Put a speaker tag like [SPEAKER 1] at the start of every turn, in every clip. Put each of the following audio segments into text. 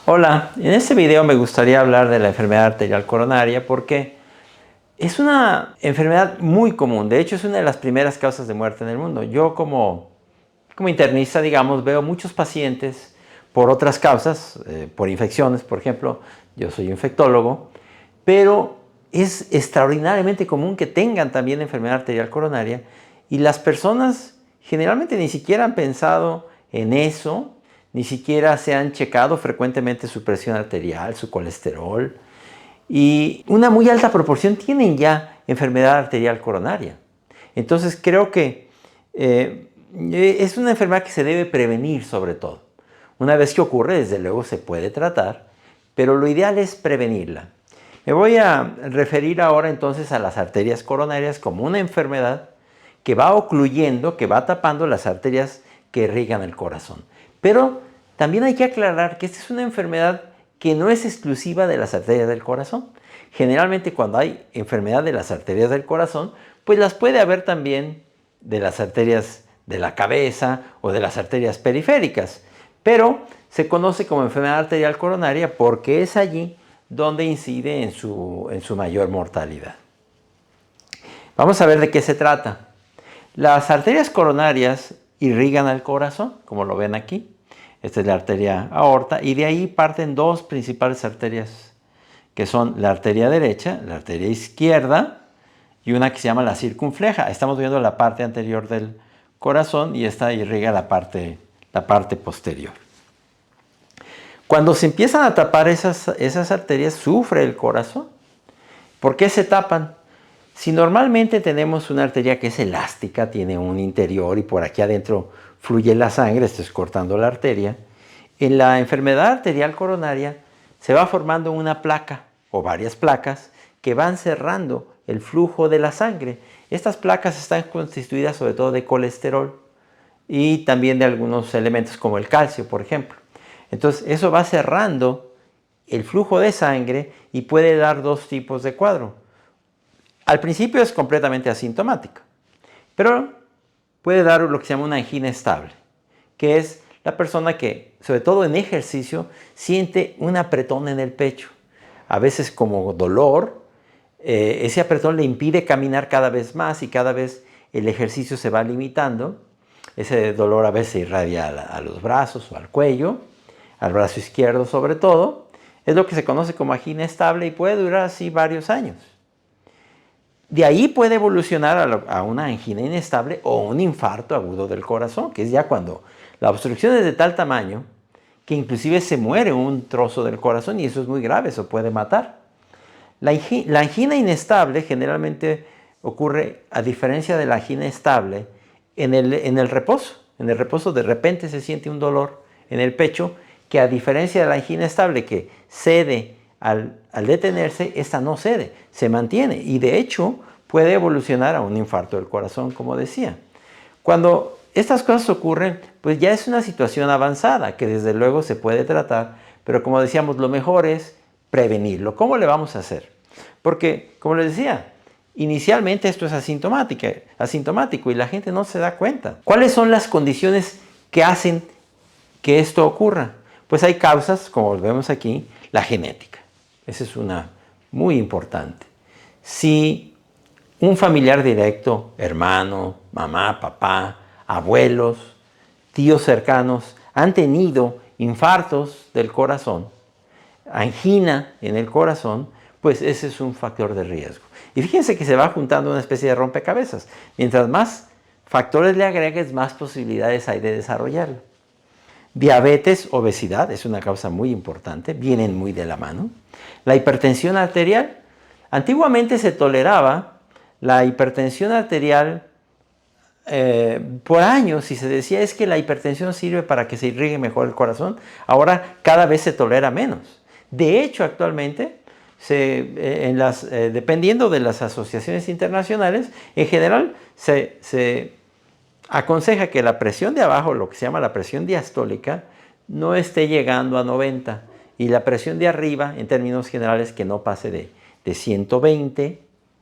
[SPEAKER 1] Hola, en este video me gustaría hablar de la enfermedad arterial coronaria porque es una enfermedad muy común. De hecho, es una de las primeras causas de muerte en el mundo. Yo como internista, digamos, veo muchos pacientes por otras causas, por infecciones, por ejemplo. Yo soy infectólogo, pero es extraordinariamente común que tengan también enfermedad arterial coronaria y las personas generalmente ni siquiera han pensado en eso, ni siquiera se han checado frecuentemente su presión arterial, su colesterol, y una muy alta proporción tienen ya enfermedad arterial coronaria. Entonces creo que es una enfermedad que se debe prevenir sobre todo. Una vez que ocurre, desde luego se puede tratar, pero lo ideal es prevenirla. Me voy a referir ahora entonces a las arterias coronarias como una enfermedad que va ocluyendo, que va tapando las arterias que irrigan el corazón. Pero también hay que aclarar que esta es una enfermedad que no es exclusiva de las arterias del corazón. Generalmente cuando hay enfermedad de las arterias del corazón, pues las puede haber también de las arterias de la cabeza o de las arterias periféricas. Pero se conoce como enfermedad arterial coronaria porque es allí donde incide en su mayor mortalidad. Vamos a ver de qué se trata. Las arterias coronarias irrigan al corazón, como lo ven aquí. Esta es la arteria aorta y de ahí parten dos principales arterias, que son la arteria derecha, la arteria izquierda y una que se llama la circunfleja. Estamos viendo la parte anterior del corazón y esta irriga la parte posterior. Cuando se empiezan a tapar esas arterias, sufre el corazón. ¿Por qué se tapan? Si normalmente tenemos una arteria que es elástica, tiene un interior y por aquí adentro fluye la sangre, esto es cortando la arteria, en la enfermedad arterial coronaria se va formando una placa o varias placas que van cerrando el flujo de la sangre. Estas placas están constituidas sobre todo de colesterol y también de algunos elementos como el calcio, por ejemplo. Entonces eso va cerrando el flujo de sangre y puede dar dos tipos de cuadro. Al principio es completamente asintomático, pero puede dar lo que se llama una angina estable, que es la persona que, sobre todo en ejercicio, siente un apretón en el pecho. A veces como dolor, ese apretón le impide caminar cada vez más y cada vez el ejercicio se va limitando. Ese dolor a veces irradia a los brazos o al cuello, al brazo izquierdo sobre todo. Es lo que se conoce como angina estable y puede durar así varios años. De ahí puede evolucionar a una angina inestable o un infarto agudo del corazón, que es ya cuando la obstrucción es de tal tamaño que inclusive se muere un trozo del corazón y eso es muy grave, eso puede matar. La angina inestable generalmente ocurre, a diferencia de la angina estable, en el reposo. En el reposo de repente se siente un dolor en el pecho que, a diferencia de la angina estable que cede al detenerse, esta no cede, se mantiene y de hecho puede evolucionar a un infarto del corazón, como decía. Cuando estas cosas ocurren, pues ya es una situación avanzada que desde luego se puede tratar, pero como decíamos, lo mejor es prevenirlo. ¿Cómo le vamos a hacer? Porque, como les decía, inicialmente esto es asintomático y la gente no se da cuenta. ¿Cuáles son las condiciones que hacen que esto ocurra? Pues hay causas, como vemos aquí, la genética. Esa es una muy importante. Si un familiar directo, hermano, mamá, papá, abuelos, tíos cercanos, han tenido infartos del corazón, angina en el corazón, pues ese es un factor de riesgo. Y fíjense que se va juntando una especie de rompecabezas. Mientras más factores le agregues, más posibilidades hay de desarrollarlo. Diabetes, obesidad, es una causa muy importante, vienen muy de la mano. La hipertensión arterial, antiguamente se toleraba la hipertensión arterial por años y se decía es que la hipertensión sirve para que se irrigue mejor el corazón. Ahora cada vez se tolera menos. De hecho, actualmente, dependiendo de las asociaciones internacionales, en general se aconseja que la presión de abajo, lo que se llama la presión diastólica, no esté llegando a 90 y la presión de arriba, en términos generales, que no pase de 120,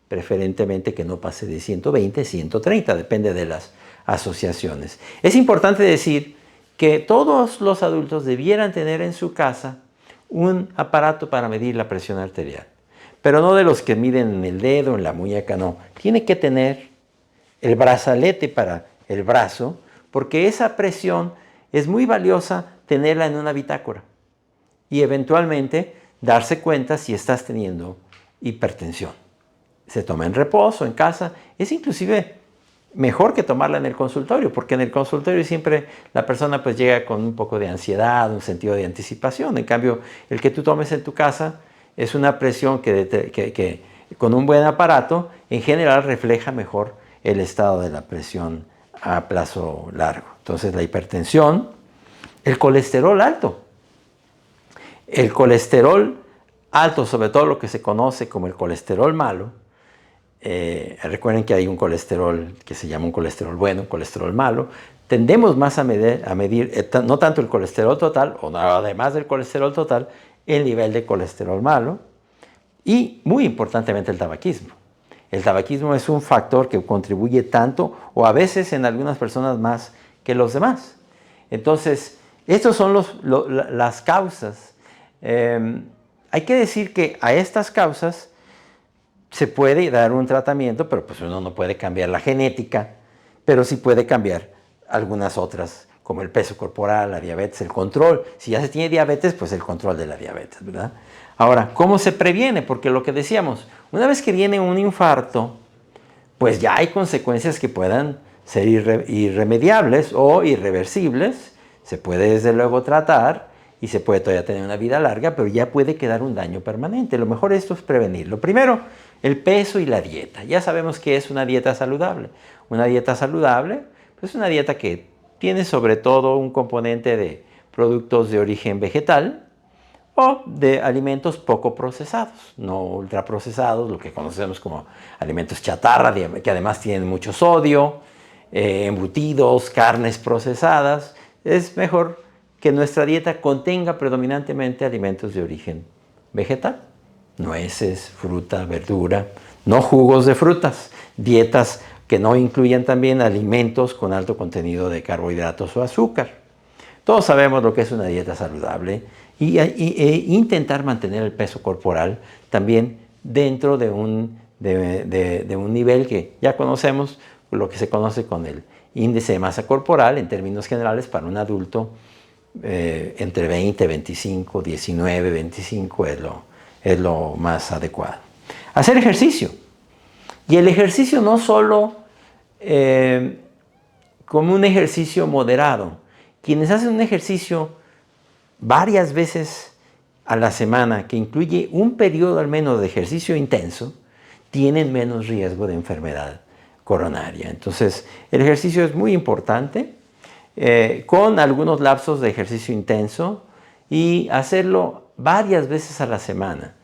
[SPEAKER 1] preferentemente que no pase de 120, 130, depende de las asociaciones. Es importante decir que todos los adultos debieran tener en su casa un aparato para medir la presión arterial. Pero no de los que miden en el dedo, en la muñeca, no. Tiene que tener el brazalete para el brazo, porque esa presión es muy valiosa tenerla en una bitácora y eventualmente darse cuenta si estás teniendo hipertensión. Se toma en reposo, en casa. Es inclusive mejor que tomarla en el consultorio, porque en el consultorio siempre la persona pues llega con un poco de ansiedad, un sentido de anticipación. En cambio, el que tú tomes en tu casa es una presión que con un buen aparato en general refleja mejor el estado de la presión a plazo largo. Entonces la hipertensión, el colesterol alto. El colesterol alto, sobre todo lo que se conoce como el colesterol malo, recuerden que hay un colesterol que se llama un colesterol bueno, un colesterol malo. Tendemos más a medir no tanto el colesterol total, o además del colesterol total, el nivel de colesterol malo. Y muy importantemente el tabaquismo. El tabaquismo es un factor que contribuye tanto, o a veces en algunas personas más que los demás. Entonces, estas son las causas. Hay que decir que a estas causas se puede dar un tratamiento, pero pues uno no puede cambiar la genética, pero sí puede cambiar algunas otras, como el peso corporal, la diabetes, el control. Si ya se tiene diabetes, pues el control de la diabetes, ¿verdad? Ahora, ¿cómo se previene? Porque lo que decíamos, una vez que viene un infarto, pues ya hay consecuencias que puedan ser irremediables o irreversibles. Se puede desde luego tratar y se puede todavía tener una vida larga, pero ya puede quedar un daño permanente. Lo mejor esto es prevenir. Lo primero, el peso y la dieta. Ya sabemos que es una dieta saludable. Una dieta saludable, pues es una dieta que tiene sobre todo un componente de productos de origen vegetal o de alimentos poco procesados, no ultraprocesados, lo que conocemos como alimentos chatarra, que además tienen mucho sodio, embutidos, carnes procesadas. Es mejor que nuestra dieta contenga predominantemente alimentos de origen vegetal, nueces, fruta, verdura, no jugos de frutas, dietas que no incluyan también alimentos con alto contenido de carbohidratos o azúcar. Todos sabemos lo que es una dieta saludable e intentar mantener el peso corporal también dentro de un nivel que ya conocemos, lo que se conoce con el índice de masa corporal en términos generales para un adulto entre 20, 25, 19, 25 es lo más adecuado. Hacer ejercicio. Y el ejercicio no solo como un ejercicio moderado. Quienes hacen un ejercicio varias veces a la semana, que incluye un periodo al menos de ejercicio intenso, tienen menos riesgo de enfermedad coronaria. Entonces, el ejercicio es muy importante, con algunos lapsos de ejercicio intenso y hacerlo varias veces a la semana.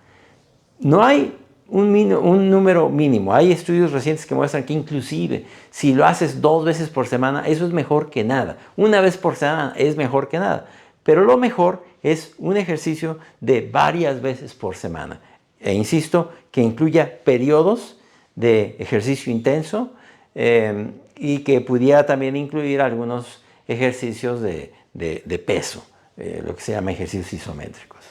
[SPEAKER 1] No hay un número mínimo. Hay estudios recientes que muestran que inclusive si lo haces 2 veces por semana, eso es mejor que nada. Una vez por semana es mejor que nada. Pero lo mejor es un ejercicio de varias veces por semana. E insisto, que incluya periodos de ejercicio intenso y que pudiera también incluir algunos ejercicios de peso, lo que se llama ejercicios isométricos.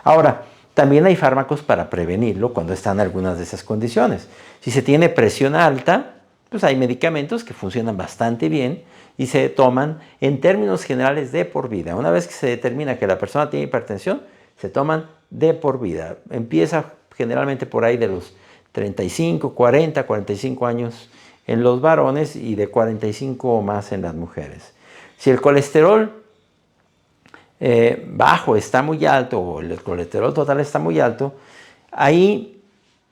[SPEAKER 1] Ahora, también hay fármacos para prevenirlo cuando están algunas de esas condiciones. Si se tiene presión alta, pues hay medicamentos que funcionan bastante bien y se toman en términos generales de por vida. Una vez que se determina que la persona tiene hipertensión, se toman de por vida. Empieza generalmente por ahí de los 35, 40, 45 años en los varones y de 45 o más en las mujeres. Si el colesterol bajo está muy alto o el colesterol total está muy alto, ahí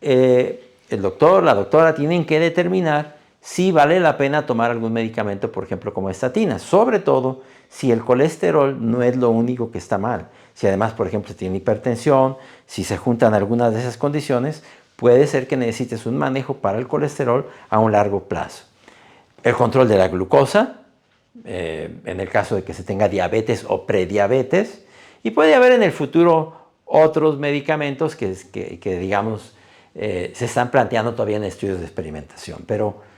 [SPEAKER 1] el doctor, la doctora tienen que determinar si vale la pena tomar algún medicamento, por ejemplo, como estatinas, sobre todo si el colesterol no es lo único que está mal. Si además, por ejemplo, tiene hipertensión, si se juntan algunas de esas condiciones, puede ser que necesites un manejo para el colesterol a un largo plazo. El control de la glucosa, en el caso de que se tenga diabetes o prediabetes, y puede haber en el futuro otros medicamentos que digamos, se están planteando todavía en estudios de experimentación. Pero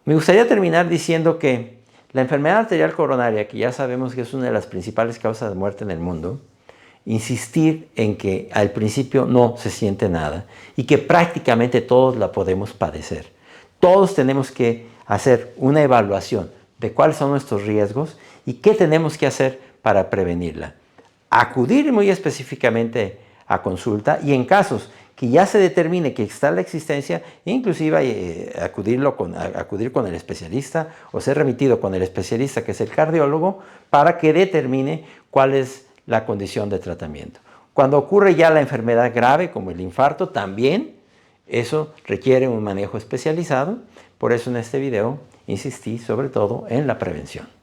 [SPEAKER 1] me gustaría terminar diciendo que la enfermedad arterial coronaria, que ya sabemos que es una de las principales causas de muerte en el mundo, insistir en que al principio no se siente nada y que prácticamente todos la podemos padecer. Todos tenemos que hacer una evaluación de cuáles son nuestros riesgos y qué tenemos que hacer para prevenirla. Acudir muy específicamente a consulta y en casos que ya se determine que está la existencia, inclusive acudir con el especialista o ser remitido con el especialista que es el cardiólogo para que determine cuál es la condición de tratamiento. Cuando ocurre ya la enfermedad grave como el infarto, también eso requiere un manejo especializado. Por eso en este video insistí sobre todo en la prevención.